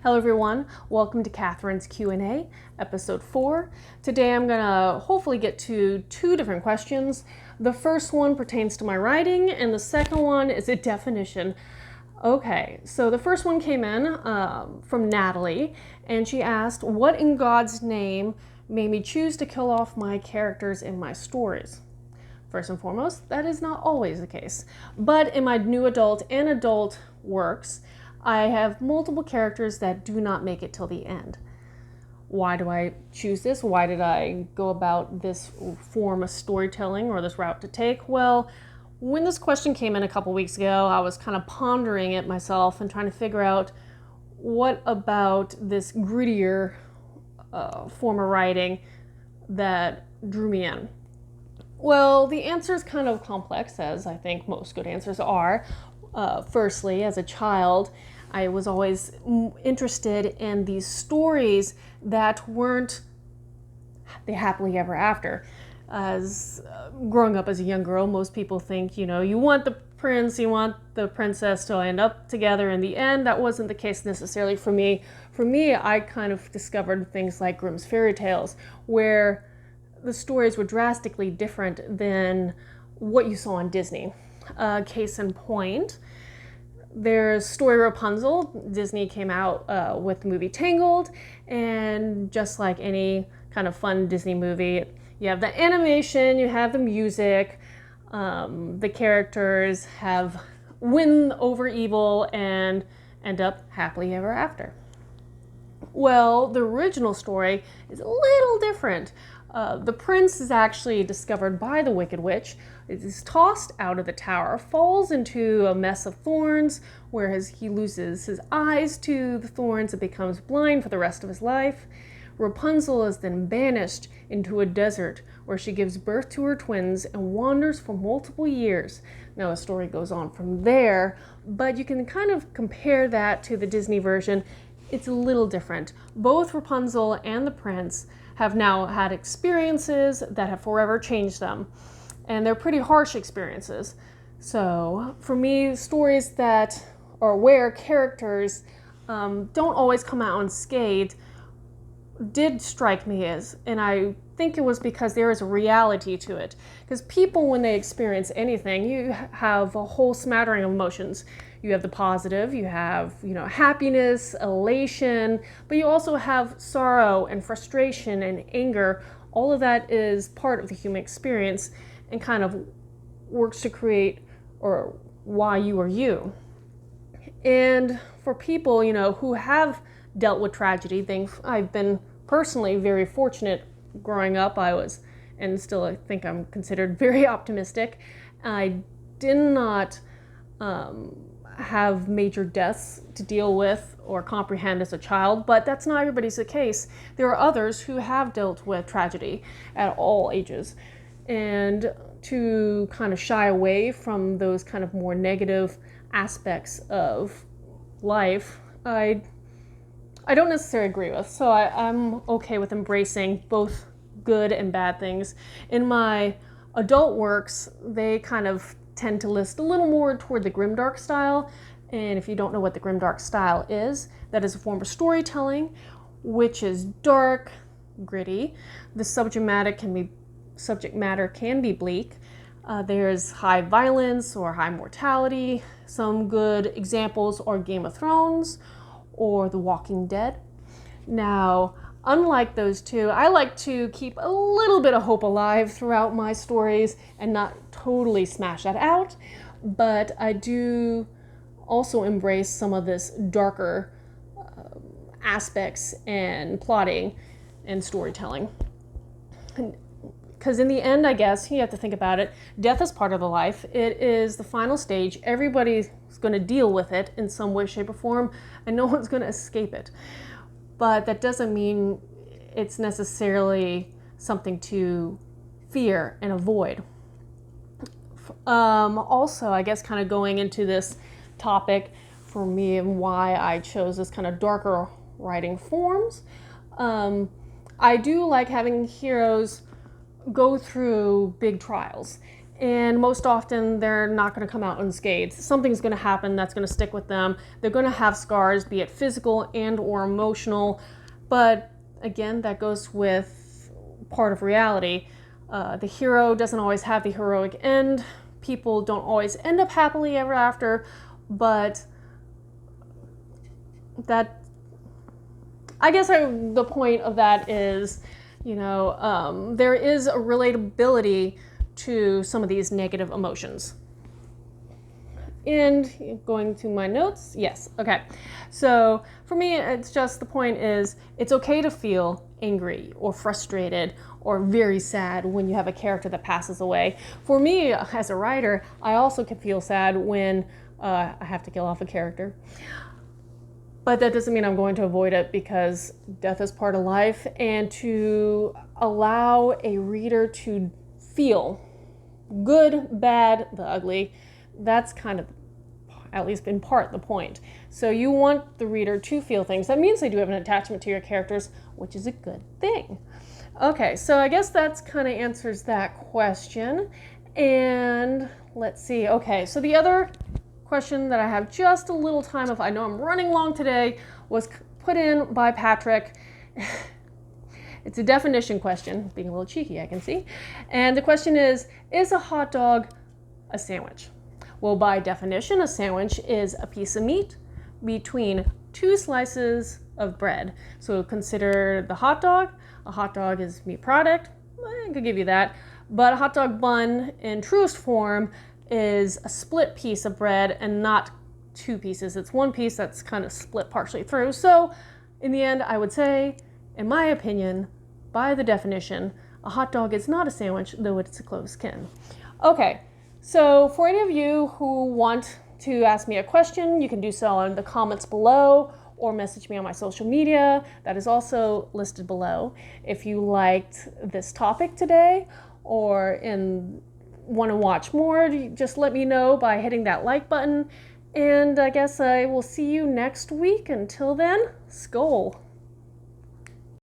Hello everyone, welcome to Katharine's Q&A, episode 4. Today I'm gonna hopefully get to 2 different questions. The first one pertains to my writing and the second one is a definition. Okay, so the first one came in from Natalie and she asked, what in God's name made me choose to kill off my characters in my stories? First and foremost, that is not always the case, but in my new adult and adult works, I have multiple characters that do not make it till the end. Why do I choose this? Why did I go about this form of storytelling or this route to take? Well, when this question came in a couple weeks ago, I was kind of pondering it myself and trying to figure out what about this grittier form of writing that drew me in. Well, the answer is kind of complex, as I think most good answers are. Firstly, as a child, I was always interested in these stories that weren't the happily ever after. As growing up as a young girl, most people think, you want the prince, you want the princess to end up together in the end. That wasn't the case necessarily for me. For me, I kind of discovered things like Grimm's fairy tales, where the stories were drastically different than what you saw on Disney. Case in point, there's Story Rapunzel. Disney came out with the movie Tangled, and just like any kind of fun Disney movie, you have the animation, you have the music, the characters have win over evil and end up happily ever after. Well, the original story is a little different. The prince is actually discovered by the Wicked Witch. It is tossed out of the tower, falls into a mess of thorns, whereas he loses his eyes to the thorns and becomes blind for the rest of his life. Rapunzel is then banished into a desert where she gives birth to her twins and wanders for multiple years. Now the story goes on from there, but you can kind of compare that to the Disney version. It's a little different. Both Rapunzel and the prince have now had experiences that have forever changed them. And they're pretty harsh experiences. So for me, stories that are where characters don't always come out unscathed did strike me as, and I think it was because there is a reality to it. Because people, when they experience anything, you have a whole smattering of emotions. You have the positive, you have, happiness, elation, but you also have sorrow and frustration and anger. All of that is part of the human experience and kind of works to create or why you are you. And for people, who have dealt with tragedy, I've been personally very fortunate growing up. I was, and still I think I'm considered very optimistic. I did not have major deaths to deal with or comprehend as a child, but that's not everybody's case. There are others who have dealt with tragedy at all ages. And to kind of shy away from those kind of more negative aspects of life, I don't necessarily agree with. So I'm okay with embracing both good and bad things. In my adult works, they kind of tend to list a little more toward the grimdark style. And if you don't know what the grimdark style is, that is a form of storytelling which is dark, gritty. The subject matter can be bleak. There's high violence or high mortality. Some good examples are Game of Thrones or The Walking Dead. Now, unlike those two, I like to keep a little bit of hope alive throughout my stories and not totally smash that out, but I do also embrace some of this darker aspects and plotting and storytelling. Because in the end, I guess, you have to think about it, death is part of the life. It is the final stage. Everybody's going to deal with it in some way, shape, or form, and no one's going to escape it. But that doesn't mean it's necessarily something to fear and avoid. Also, I guess kind of going into this topic for me and why I chose this kind of darker writing forms, I do like having heroes go through big trials. and most often they're not going to come out unscathed. Something's going to happen that's going to stick with them. They're going to have scars, be it physical and or emotional, but again, that goes with part of reality. The hero doesn't always have the heroic end. People don't always end up happily ever after, but that, I guess the point of that is, there is a relatability to some of these negative emotions. And going to my notes, yes, okay. So for me, it's just, the point is, it's okay to feel angry or frustrated or very sad when you have a character that passes away. For me, as a writer, I also can feel sad when I have to kill off a character. But that doesn't mean I'm going to avoid it, because death is part of life, and to allow a reader to feel good, bad, the ugly, that's kind of, at least in part, the point. So you want the reader to feel things. That means they do have an attachment to your characters, which is a good thing. Okay, so I guess that's kind of answers that question. And let's see. Okay, so the other question that I have just a little time of, I know I'm running long today, was put in by Patrick. It's a definition question, being a little cheeky, I can see. And the question is a hot dog a sandwich? Well, by definition, a sandwich is a piece of meat between two slices of bread. So consider the hot dog. A hot dog is meat product. I could give you that. But a hot dog bun in truest form is a split piece of bread and not two pieces. It's one piece that's kind of split partially through. So in the end, I would say, in my opinion, by the definition, a hot dog is not a sandwich, though it's a close kin. Okay, so for any of you who want to ask me a question, you can do so in the comments below or message me on my social media. That is also listed below. If you liked this topic today or want to watch more, just let me know by hitting that like button. And I guess I will see you next week. Until then, Skål.